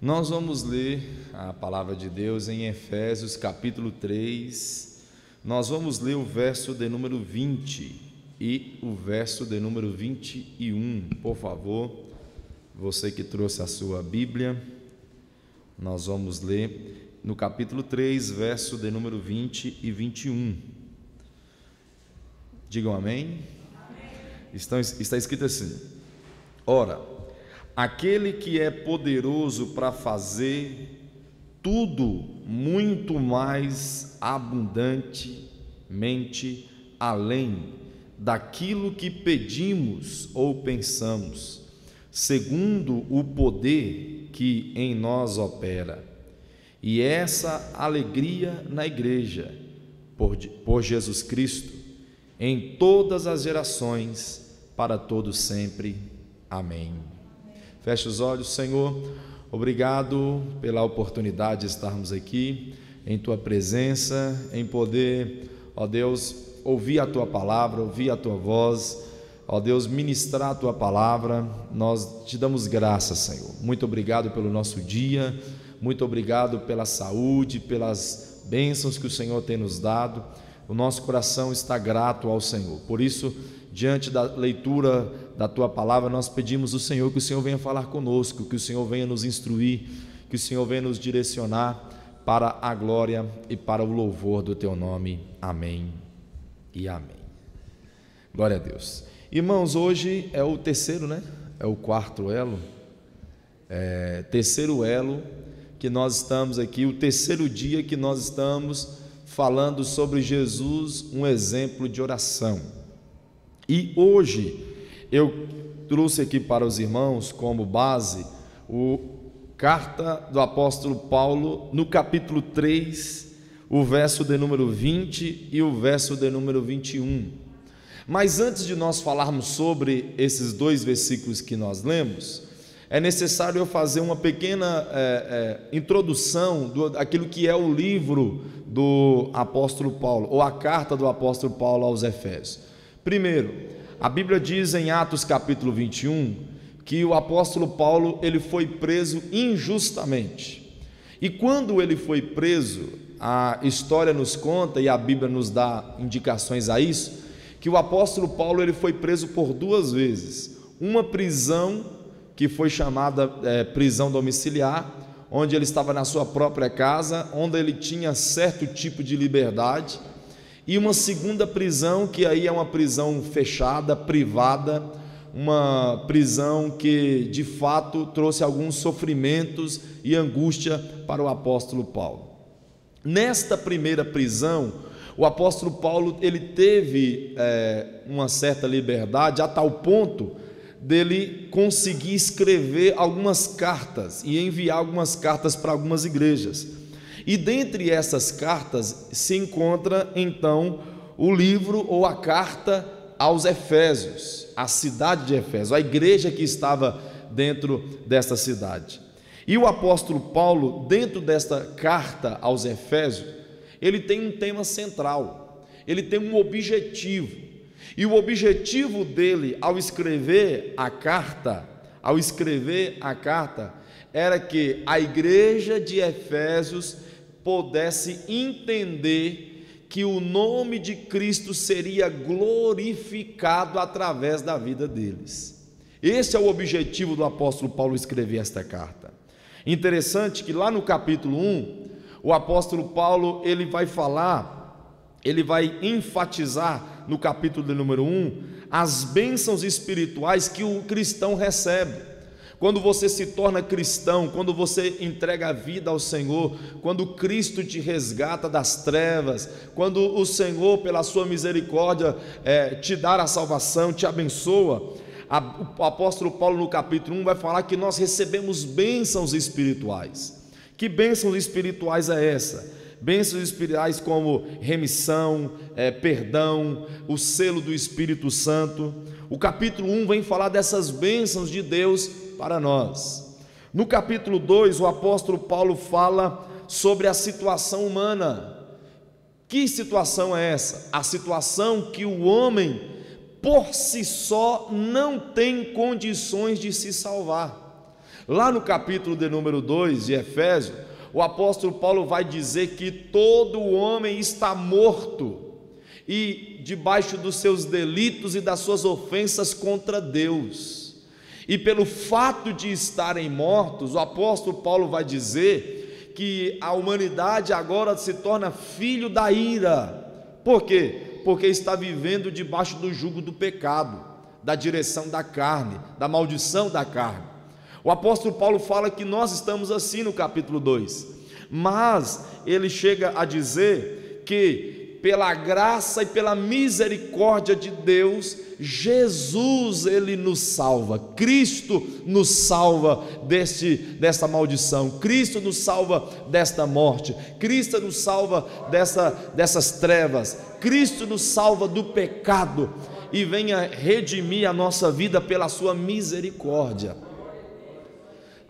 Nós vamos ler a palavra de Deus em Efésios capítulo 3, nós vamos ler o verso de número 20 e o verso de número 21, por favor, você que trouxe a sua Bíblia, nós vamos ler no capítulo 3, verso de número 20 e 21, digam amém? Está escrito assim: ora, aquele que é poderoso para fazer tudo muito mais abundantemente além daquilo que pedimos ou pensamos, segundo o poder que em nós opera. E essa alegria na igreja, por Jesus Cristo, em todas as gerações, para todos sempre. Amém. Feche os olhos. Senhor, obrigado pela oportunidade de estarmos aqui em Tua presença, em poder, ó Deus, ouvir a Tua palavra, ouvir a Tua voz, ó Deus, ministrar a Tua palavra. Nós te damos graças, Senhor. Muito obrigado pelo nosso dia, muito obrigado pela saúde, pelas bênçãos que o Senhor tem nos dado. O nosso coração está grato ao Senhor. Por isso, diante da leitura da Tua palavra, nós pedimos ao Senhor que o Senhor venha falar conosco, que o Senhor venha nos instruir, que o Senhor venha nos direcionar para a glória e para o louvor do Teu nome. Amém e amém. Glória a Deus. Irmãos, hoje é o terceiro, É o quarto elo, terceiro elo que nós estamos aqui, o terceiro dia que nós estamos falando sobre Jesus, um exemplo de oração. E hoje eu trouxe aqui para os irmãos como base a carta do apóstolo Paulo, no capítulo 3, o verso de número 20 e o verso de número 21. Mas antes de nós falarmos sobre esses dois versículos que nós lemos, é necessário eu fazer uma pequena introdução daquilo que é o livro do apóstolo Paulo, ou a carta do apóstolo Paulo aos Efésios. Primeiro, a Bíblia diz em Atos capítulo 21 que o apóstolo Paulo ele foi preso injustamente. E quando ele foi preso, a história nos conta e a Bíblia nos dá indicações a isso, que o apóstolo Paulo ele foi preso por duas vezes. Uma prisão que foi chamada prisão domiciliar, onde ele estava na sua própria casa, onde ele tinha certo tipo de liberdade, e uma segunda prisão, que aí é uma prisão fechada, privada, uma prisão que de fato trouxe alguns sofrimentos e angústia para o apóstolo Paulo. Nesta primeira prisão, o apóstolo Paulo ele teve uma certa liberdade, a tal ponto dele conseguir escrever algumas cartas e enviar algumas cartas para algumas igrejas. E dentre essas cartas se encontra então o livro ou a carta aos Efésios, a cidade de Efésios, a igreja que estava dentro desta cidade. E o apóstolo Paulo, dentro desta carta aos Efésios, ele tem um tema central, ele tem um objetivo. E o objetivo dele ao escrever a carta, era que a igreja de Efésios pudesse entender que o nome de Cristo seria glorificado através da vida deles. Esse é o objetivo do apóstolo Paulo escrever esta carta. Interessante que lá no capítulo 1, o apóstolo Paulo ele vai enfatizar no capítulo de número 1 as bênçãos espirituais que o cristão recebe. Quando você se torna cristão, quando você entrega a vida ao Senhor, quando Cristo te resgata das trevas, quando o Senhor, pela sua misericórdia, te dá a salvação, te abençoa, o apóstolo Paulo no capítulo 1 vai falar que nós recebemos bênçãos espirituais. Que bênçãos espirituais é essa? Bênçãos espirituais como remissão, perdão, o selo do Espírito Santo. O capítulo 1 vem falar dessas bênçãos de Deus para nós. No capítulo 2, o apóstolo Paulo fala sobre a situação humana. Que situação é essa? A situação que o homem, por si só, não tem condições de se salvar. Lá no capítulo de número 2 de Efésios, o apóstolo Paulo vai dizer que todo homem está morto e debaixo dos seus delitos e das suas ofensas contra Deus. E pelo fato de estarem mortos, o apóstolo Paulo vai dizer que a humanidade agora se torna filho da ira. Por quê? Porque está vivendo debaixo do jugo do pecado, da direção da carne, da maldição da carne. O apóstolo Paulo fala que nós estamos assim no capítulo 2, mas ele chega a dizer que pela graça e pela misericórdia de Deus, Jesus, ele nos salva, Cristo nos salva desta maldição, Cristo nos salva desta morte, Cristo nos salva dessas trevas, Cristo nos salva do pecado e venha redimir a nossa vida pela sua misericórdia.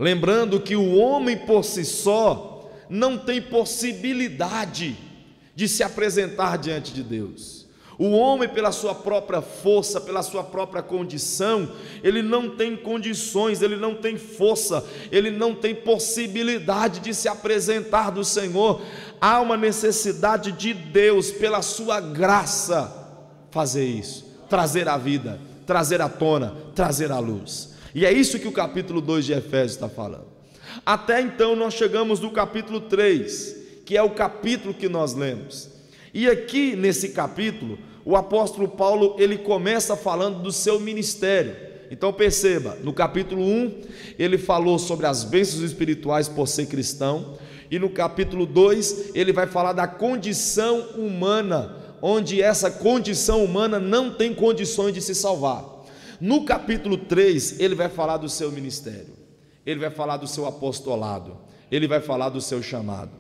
Lembrando que o homem por si só não tem possibilidade de se apresentar diante de Deus. O homem, pela sua própria força, pela sua própria condição, ele não tem condições, ele não tem força, ele não tem possibilidade de se apresentar do Senhor. Há uma necessidade de Deus, pela sua graça, fazer isso, trazer a vida, trazer à tona, trazer à luz. E é isso que o capítulo 2 de Efésios está falando. Até então nós chegamos no capítulo 3, que é o capítulo que nós lemos. E aqui nesse capítulo, o apóstolo Paulo, ele começa falando do seu ministério. Então perceba, no capítulo 1, ele falou sobre as bênçãos espirituais por ser cristão. E no capítulo 2, ele vai falar da condição humana, onde essa condição humana não tem condições de se salvar. No capítulo 3, ele vai falar do seu ministério, ele vai falar do seu apostolado, ele vai falar do seu chamado.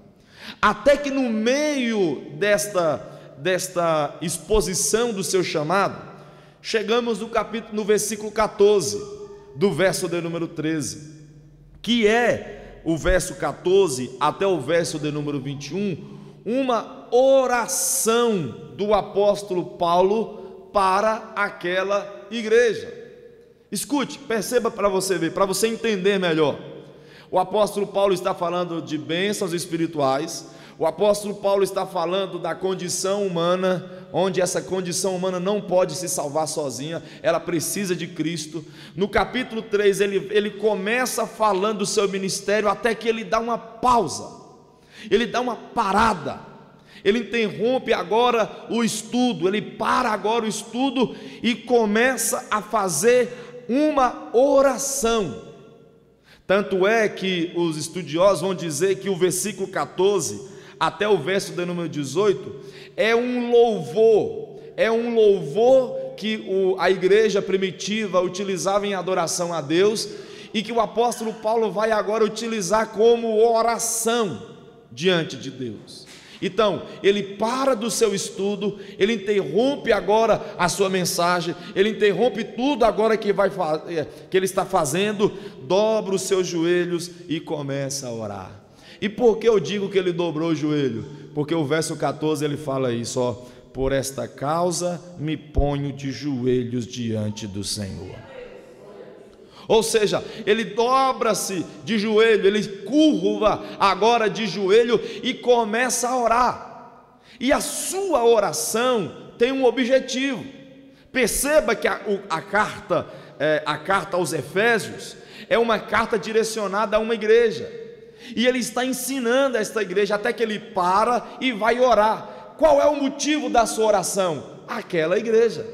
Até que no meio desta exposição do seu chamado, chegamos no versículo 14, do verso de número 13, que é o verso 14 até o verso de número 21, uma oração do apóstolo Paulo para aquela igreja. Escute, perceba para você ver, para você entender melhor. O apóstolo Paulo está falando de bênçãos espirituais, o apóstolo Paulo está falando da condição humana, onde essa condição humana não pode se salvar sozinha, ela precisa de Cristo. No capítulo 3 ele começa falando do seu ministério, até que ele dá uma pausa, ele dá uma parada, ele interrompe agora o estudo, ele para agora o estudo e começa a fazer uma oração. Tanto é que os estudiosos vão dizer que o versículo 14 até o verso de número 18 é um louvor que a igreja primitiva utilizava em adoração a Deus, e que o apóstolo Paulo vai agora utilizar como oração diante de Deus. Então, ele para do seu estudo, ele interrompe agora a sua mensagem, ele interrompe tudo agora que ele está fazendo, dobra os seus joelhos e começa a orar. E por que eu digo que ele dobrou o joelho? Porque o verso 14 ele fala isso, ó: por esta causa me ponho de joelhos diante do Senhor. Ou seja, ele dobra-se de joelho, ele curva agora de joelho e começa a orar. E a sua oração tem um objetivo. Perceba que a carta aos Efésios é uma carta direcionada a uma igreja. E ele está ensinando a esta igreja até que ele para e vai orar. Qual é o motivo da sua oração? Aquela igreja.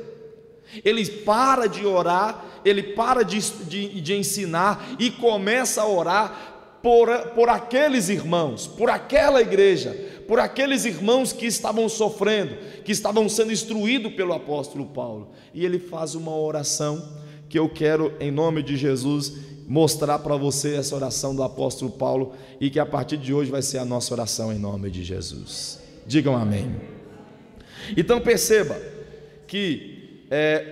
Ele para de orar, ele para de ensinar e começa a orar por aqueles irmãos, por aquela igreja, por aqueles irmãos que estavam sofrendo, que estavam sendo instruídos pelo apóstolo Paulo. E ele faz uma oração que eu quero, em nome de Jesus, mostrar para você essa oração do apóstolo Paulo, e que a partir de hoje vai ser a nossa oração em nome de Jesus. Digam amém. Então perceba que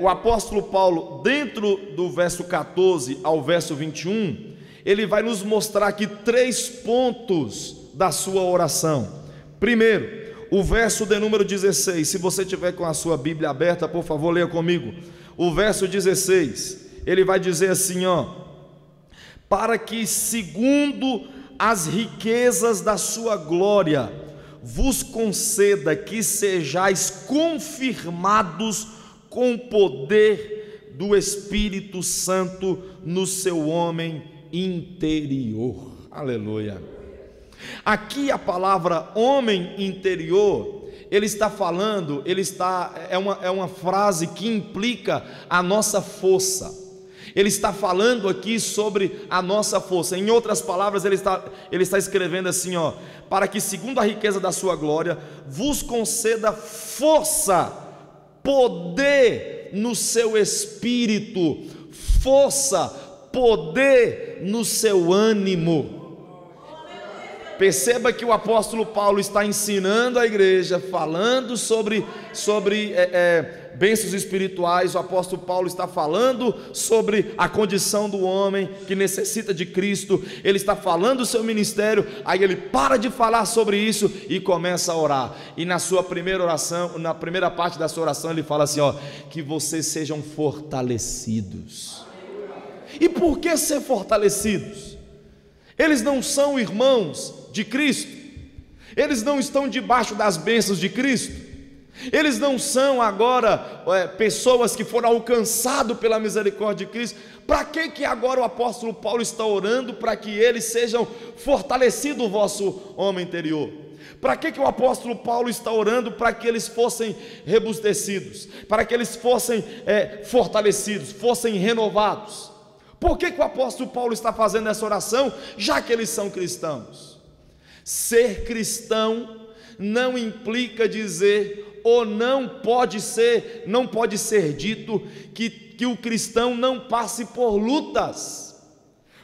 o apóstolo Paulo, dentro do verso 14 ao verso 21, ele vai nos mostrar aqui 3 pontos da sua oração. Primeiro, o verso de número 16, se você tiver com a sua Bíblia aberta, por favor, leia comigo. O verso 16, ele vai dizer assim, ó: para que, segundo as riquezas da sua glória, vos conceda que sejais confirmados com o poder do Espírito Santo no seu homem interior. Aleluia. Aqui a palavra homem interior, ele está falando, é uma frase que implica a nossa força. Ele está falando aqui sobre a nossa força. Em outras palavras, ele está escrevendo assim, ó: para que, segundo a riqueza da sua glória, vos conceda força, poder no seu espírito, força, poder no seu ânimo. Perceba que o apóstolo Paulo está ensinando a igreja, falando sobre bênçãos espirituais. O apóstolo Paulo está falando sobre a condição do homem que necessita de Cristo. Ele está falando do seu ministério. Aí ele para de falar sobre isso e começa a orar. E na sua primeira oração, na primeira parte da sua oração, ele fala assim, ó: que vocês sejam fortalecidos. E por que ser fortalecidos? Eles não são irmãos de Cristo, eles não estão debaixo das bênçãos de Cristo, eles não são agora pessoas que foram alcançadas pela misericórdia de Cristo. Para que agora o apóstolo Paulo está orando para que eles sejam fortalecidos, o vosso homem interior? Para que o apóstolo Paulo está orando para que eles fossem robustecidos, para que eles fossem fortalecidos, fossem renovados? Por que o apóstolo Paulo está fazendo essa oração, já que eles são cristãos? Ser cristão não implica dizer, ou não pode ser dito que o cristão não passe por lutas.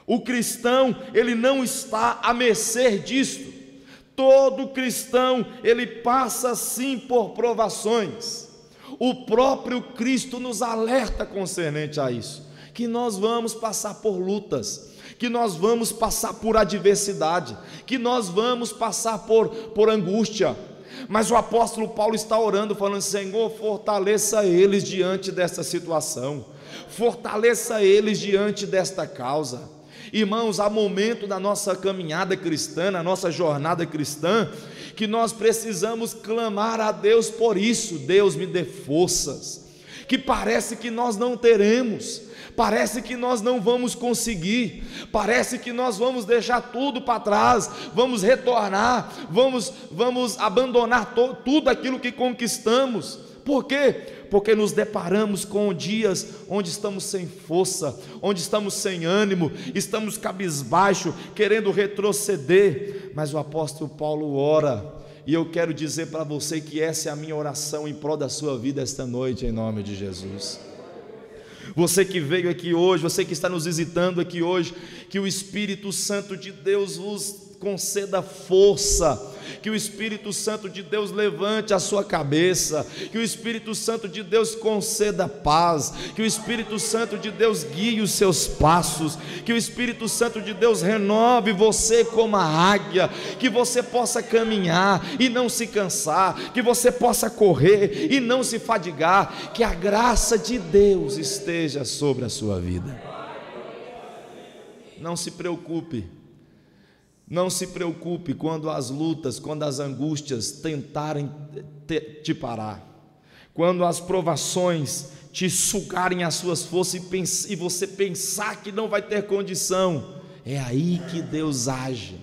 O cristão, ele não está à mercê disto. Todo cristão, ele passa sim por provações. O próprio Cristo nos alerta concernente a isso, que nós vamos passar por lutas, que nós vamos passar por adversidade, que nós vamos passar por angústia. Mas o apóstolo Paulo está orando, falando: Senhor, fortaleça eles diante desta situação, fortaleça eles diante desta causa. Irmãos, há momento da nossa caminhada cristã, na nossa jornada cristã, que nós precisamos clamar a Deus por isso. Deus, me dê forças, que parece que nós não teremos, parece que nós não vamos conseguir, parece que nós vamos deixar tudo para trás, vamos retornar, vamos abandonar tudo aquilo que conquistamos. Por quê? Porque nos deparamos com dias onde estamos sem força, onde estamos sem ânimo, estamos cabisbaixo, querendo retroceder. Mas o apóstolo Paulo ora, e eu quero dizer para você que essa é a minha oração em prol da sua vida esta noite, em nome de Jesus. Você que veio aqui hoje, você que está nos visitando aqui hoje, que o Espírito Santo de Deus vos conceda força, que o Espírito Santo de Deus levante a sua cabeça, que o Espírito Santo de Deus conceda paz, que o Espírito Santo de Deus guie os seus passos, que o Espírito Santo de Deus renove você como a águia, que você possa caminhar e não se cansar, que você possa correr e não se fadigar, que a graça de Deus esteja sobre a sua vida. Não se preocupe. Não se preocupe quando as lutas, quando as angústias tentarem te parar, quando as provações te sugarem as suas forças e você pensar que não vai ter condição. É aí que Deus age.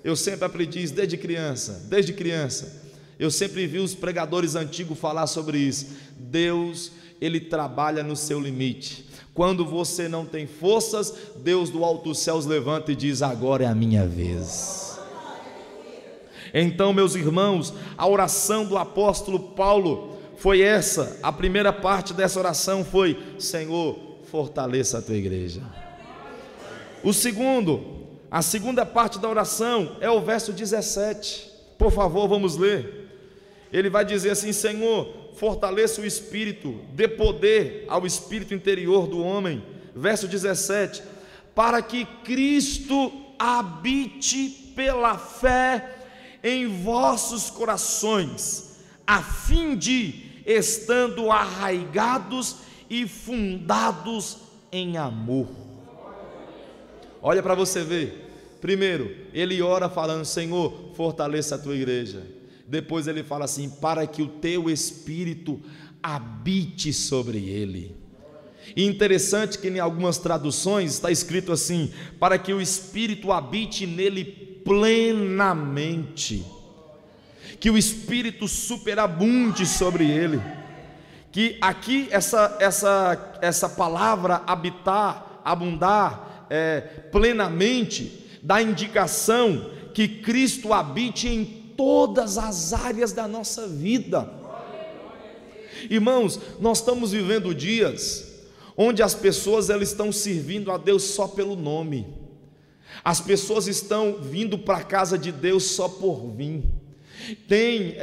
Eu sempre aprendi isso desde criança, eu sempre vi os pregadores antigos falar sobre isso. Deus, Ele trabalha no seu limite. Quando você não tem forças, Deus do alto dos céus levanta e diz: agora é a minha vez. Então, meus irmãos, a oração do apóstolo Paulo foi essa. A primeira parte dessa oração foi: Senhor, fortaleça a tua igreja. A segunda parte da oração é o verso 17. Por favor, vamos ler. Ele vai dizer assim: Senhor, fortaleça o espírito, dê poder ao espírito interior do homem. Verso 17: para que Cristo habite pela fé em vossos corações, a fim de, estando arraigados e fundados em amor. Olha para você ver. Primeiro, ele ora falando: Senhor, fortaleça a tua igreja. Depois ele fala assim: para que o teu Espírito habite sobre ele. E interessante que em algumas traduções está escrito assim: para que o Espírito habite nele plenamente, que o Espírito superabunde sobre ele. Que aqui essa palavra habitar, abundar, plenamente, dá indicação que Cristo habite em todas as áreas da nossa vida. Irmãos, nós estamos vivendo dias onde as pessoas elas estão servindo a Deus só pelo nome. As pessoas estão vindo para a casa de Deus só por vir. Tem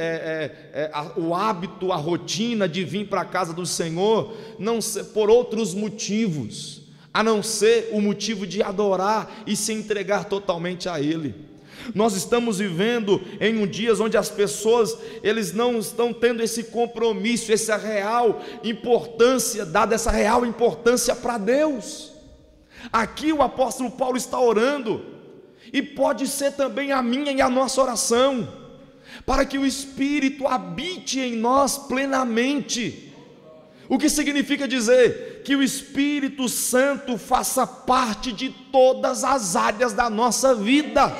o hábito, a rotina de vir para a casa do Senhor não por outros motivos, a não ser o motivo de adorar e se entregar totalmente a Ele. Nós estamos vivendo em um dia onde as pessoas eles não estão tendo esse compromisso, essa real importância, dada essa real importância para Deus. Aqui o apóstolo Paulo está orando, e pode ser também a minha e a nossa oração, para que o Espírito habite em nós plenamente. O que significa dizer? Que o Espírito Santo faça parte de todas as áreas da nossa vida.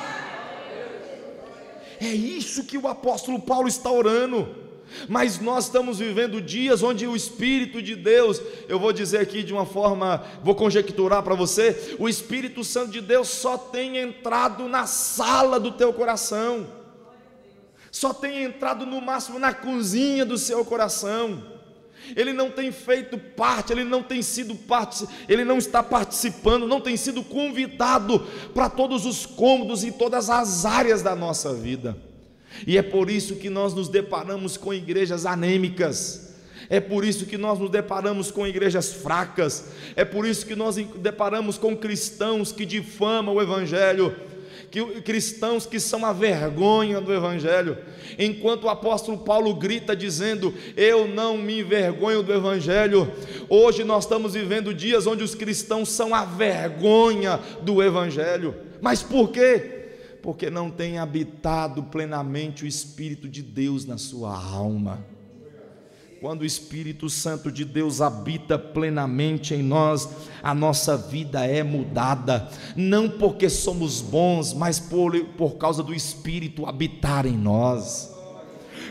É isso que o apóstolo Paulo está orando. Mas nós estamos vivendo dias onde o Espírito de Deus, eu vou dizer aqui de uma forma, vou conjecturar para você, o Espírito Santo de Deus só tem entrado na sala do teu coração, só tem entrado no máximo na cozinha do seu coração. Ele não tem feito parte, ele não tem sido parte, ele não está participando, não tem sido convidado para todos os cômodos e todas as áreas da nossa vida. E é por isso que nós nos deparamos com igrejas anêmicas, é por isso que nós nos deparamos com igrejas fracas, é por isso que nós nos deparamos com cristãos que difamam o Evangelho, cristãos que são a vergonha do Evangelho, enquanto o apóstolo Paulo grita dizendo: eu não me envergonho do Evangelho. Hoje nós estamos vivendo dias onde os cristãos são a vergonha do Evangelho. Mas por quê? Porque não tem habitado plenamente o Espírito de Deus na sua alma. Quando o Espírito Santo de Deus habita plenamente em nós, a nossa vida é mudada, não porque somos bons, mas por causa do Espírito habitar em nós.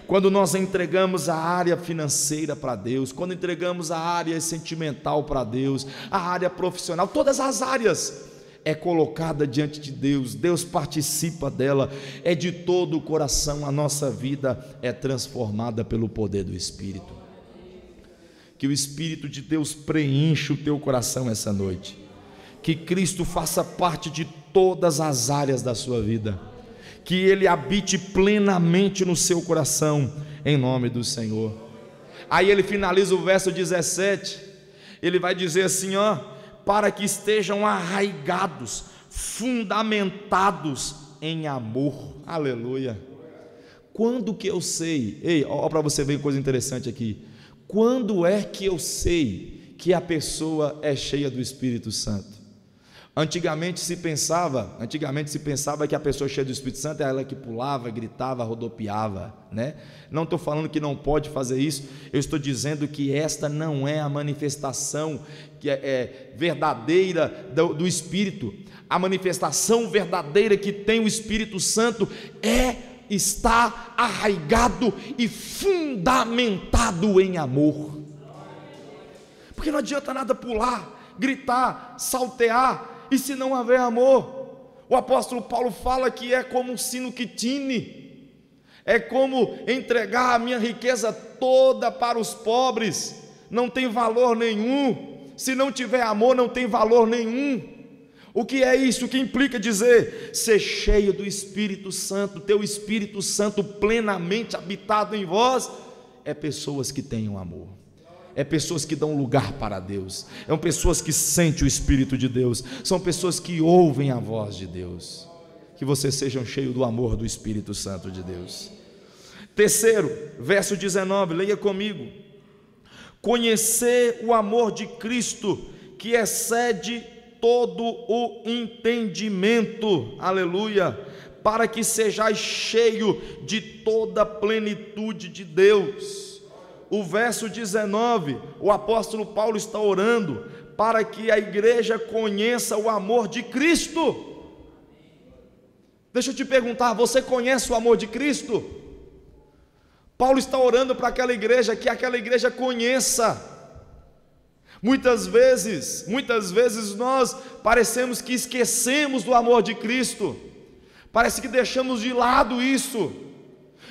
Quando nós entregamos a área financeira para Deus, quando entregamos a área sentimental para Deus, a área profissional, todas as áreas é colocada diante de Deus, Deus participa dela, é de todo o coração, a nossa vida é transformada pelo poder do Espírito. Que o Espírito de Deus preencha o teu coração essa noite, que Cristo faça parte de todas as áreas da sua vida, que Ele habite plenamente no seu coração, em nome do Senhor. Aí ele finaliza o verso 17, ele vai dizer assim, ó: para que estejam arraigados, fundamentados em amor. Aleluia. Quando que eu sei? Ei, olha para você ver coisa interessante aqui. Quando é que eu sei que a pessoa é cheia do Espírito Santo? Antigamente se pensava que a pessoa cheia do Espírito Santo é ela que pulava, gritava, rodopiava, né? Não estou falando que não pode fazer isso, eu estou dizendo que esta não é a manifestação que é verdadeira do Espírito. A manifestação verdadeira que tem o Espírito Santo está arraigado e fundamentado em amor. Porque não adianta nada pular, gritar, saltear, e se não houver amor. O apóstolo Paulo fala que é como um sino que tine, é como entregar a minha riqueza toda para os pobres, não tem valor nenhum. Se não tiver amor, não tem valor nenhum. O que é isso? O que implica dizer? Ser cheio do Espírito Santo, ter o Espírito Santo plenamente habitado em vós, é pessoas que tenham amor, é pessoas que dão lugar para Deus, são pessoas que sentem o Espírito de Deus, são pessoas que ouvem a voz de Deus. Que vocês sejam cheios do amor do Espírito Santo de Deus. Terceiro, verso 19, leia comigo: conhecer o amor de Cristo, que excede todo o entendimento, aleluia, para que sejais cheio de toda a plenitude de Deus. O verso 19, o apóstolo Paulo está orando para que a igreja conheça o amor de Cristo. Deixa eu te perguntar, você conhece o amor de Cristo? Paulo está orando para aquela igreja, que aquela igreja conheça. Muitas vezes nós parecemos que esquecemos do amor de Cristo, parece que deixamos de lado isso.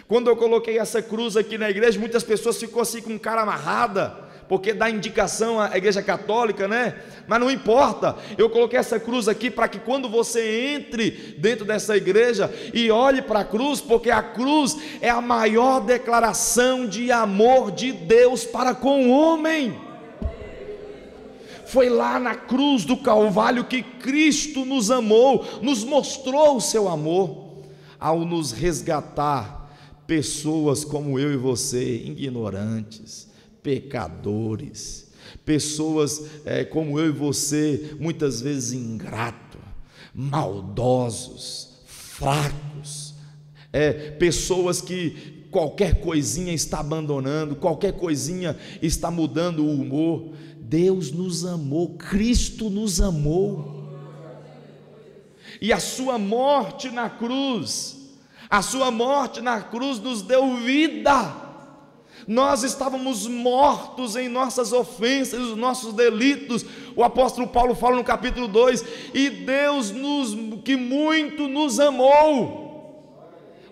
Quando eu coloquei essa cruz aqui na igreja, muitas pessoas ficam assim com cara amarrada, porque dá indicação à igreja católica, né? Mas não importa, eu coloquei essa cruz aqui para que quando você entre dentro dessa igreja e olhe para a cruz, porque a cruz é a maior declaração de amor de Deus para com o homem. Foi lá na cruz do Calvário que Cristo nos amou, nos mostrou o seu amor, ao nos resgatar pessoas como eu e você, ignorantes, pecadores, pessoas como eu e você, muitas vezes ingratos, maldosos, fracos, pessoas que qualquer coisinha está abandonando, qualquer coisinha está mudando o humor. Deus nos amou, Cristo nos amou, e a sua morte na cruz nos deu vida. Nós estávamos mortos em nossas ofensas, os nossos delitos. O apóstolo Paulo fala no capítulo 2, e Deus que muito nos amou.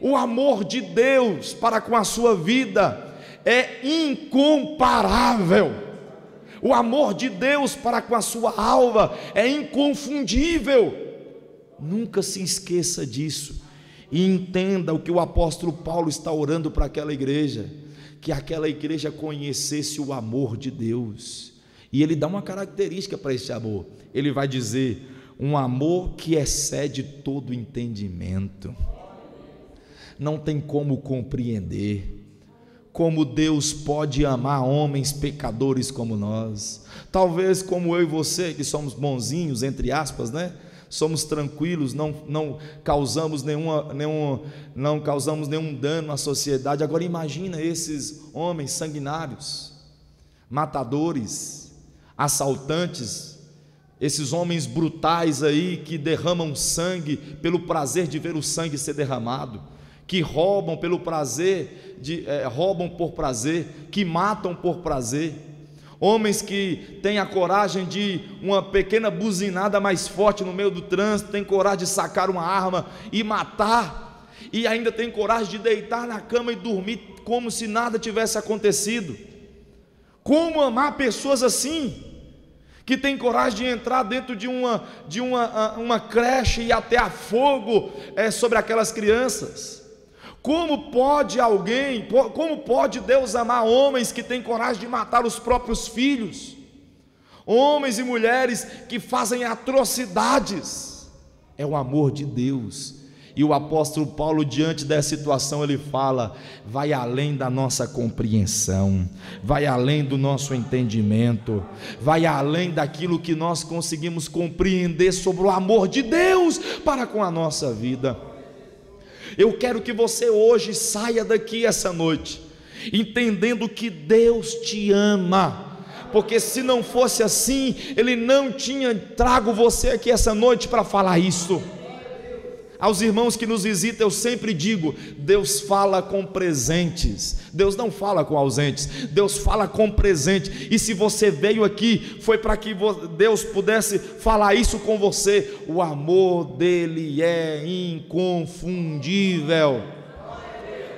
O amor de Deus para com a sua vida é incomparável. O amor de Deus para com a sua alma é inconfundível. Nunca se esqueça disso, e entenda o que o apóstolo Paulo está orando para aquela igreja, que aquela igreja conhecesse o amor de Deus. E ele dá uma característica para esse amor, ele vai dizer: um amor que excede todo entendimento. Não tem como compreender como Deus pode amar homens pecadores como nós. Talvez como eu e você, que somos bonzinhos, entre aspas, né? Somos tranquilos, não causamos nenhum dano à sociedade. Agora imagina esses homens sanguinários, matadores, assaltantes, esses homens brutais aí que derramam sangue pelo prazer de ver o sangue ser derramado, que roubam pelo prazer, roubam por prazer, que matam por prazer. Homens que têm a coragem de uma pequena buzinada mais forte no meio do trânsito, têm coragem de sacar uma arma e matar, e ainda têm coragem de deitar na cama e dormir como se nada tivesse acontecido. Como amar pessoas assim, que têm coragem de entrar dentro de uma creche e atear fogo sobre aquelas crianças? Como pode Deus amar homens que têm coragem de matar os próprios filhos? Homens e mulheres que fazem atrocidades. É o amor de Deus. E o apóstolo Paulo, diante dessa situação, ele fala: vai além da nossa compreensão, vai além do nosso entendimento, vai além daquilo que nós conseguimos compreender sobre o amor de Deus para com a nossa vida. Eu quero que você hoje saia daqui essa noite entendendo que Deus te ama, porque se não fosse assim, Ele não tinha trago você aqui essa noite para falar isso. Aos irmãos que nos visitam, eu sempre digo: Deus fala com presentes, Deus não fala com ausentes, Deus fala com presente. E se você veio aqui, foi para que Deus pudesse falar isso com você. O amor dele é inconfundível,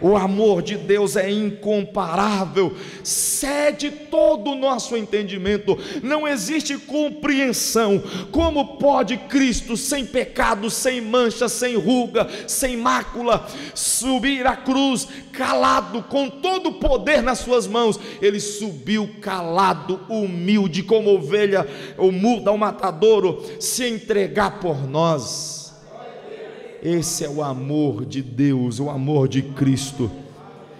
o amor de Deus é incomparável, cede todo o nosso entendimento. Não existe compreensão. Como pode Cristo, sem pecado, sem mancha, sem ruga, sem mácula, subir a cruz calado, com todo o poder nas suas mãos? Ele subiu calado, humilde, como ovelha ou muda ao matadouro, se entregar por nós. Esse é o amor de Deus, o amor de Cristo.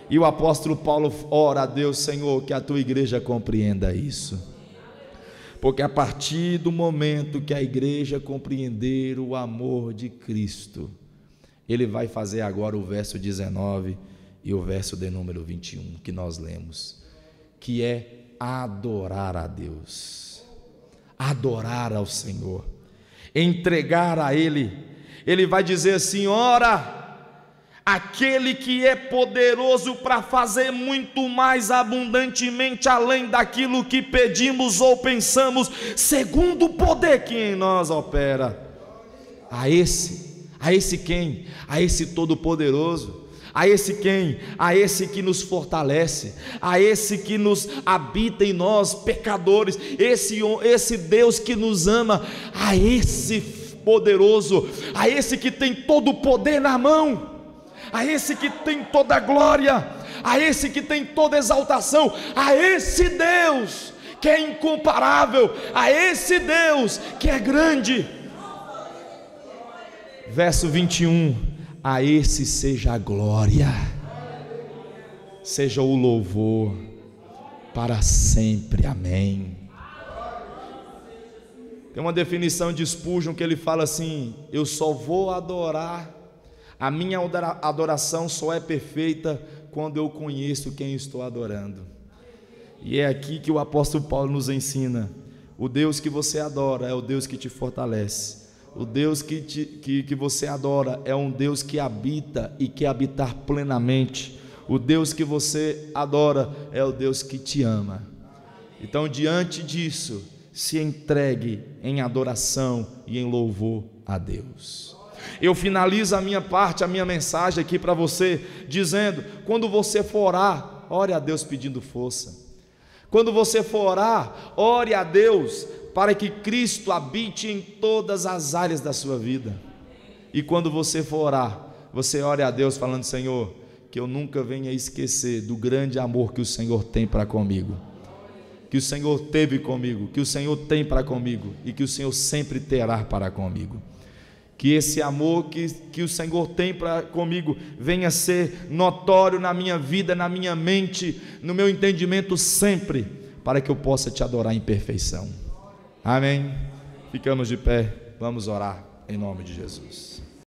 E o apóstolo Paulo ora a Deus: Senhor, que a tua igreja compreenda isso. Porque a partir do momento que a igreja compreender o amor de Cristo, ele vai fazer agora o verso 19 e o verso de número 21 que nós lemos, que é adorar a Deus, adorar ao Senhor, entregar a Ele. Ele vai dizer assim: ora, aquele que é poderoso para fazer muito mais abundantemente além daquilo que pedimos ou pensamos, segundo o poder que em nós opera. A esse quem? A esse Todo-Poderoso. A esse quem? A esse que nos fortalece, a esse que nos habita em nós, pecadores, esse Deus que nos ama, a esse poderoso, a esse que tem todo o poder na mão, a esse que tem toda a glória, a esse que tem toda a exaltação, a esse Deus que é incomparável, a esse Deus que é grande. Verso 21, a esse seja a glória, seja o louvor para sempre, amém. Tem uma definição de Spurgeon que ele fala assim: eu só vou adorar, a minha adoração só é perfeita quando eu conheço quem estou adorando. E é aqui que o apóstolo Paulo nos ensina: o Deus que você adora é o Deus que te fortalece. O Deus que você adora é um Deus que habita e quer habitar plenamente. O Deus que você adora é o Deus que te ama. Então, diante disso, se entregue em adoração e em louvor a Deus. Eu finalizo a minha parte, a minha mensagem aqui para você, dizendo: quando você for orar, ore a Deus pedindo força. Quando você for orar, ore a Deus para que Cristo habite em todas as áreas da sua vida. E quando você for orar, você ore a Deus falando: Senhor, que eu nunca venha esquecer do grande amor que o Senhor tem para comigo, que o Senhor teve comigo, que o Senhor tem para comigo e que o Senhor sempre terá para comigo. Que esse amor que o Senhor tem para comigo venha ser notório na minha vida, na minha mente, no meu entendimento sempre, para que eu possa te adorar em perfeição. Amém? Ficamos de pé, vamos orar em nome de Jesus.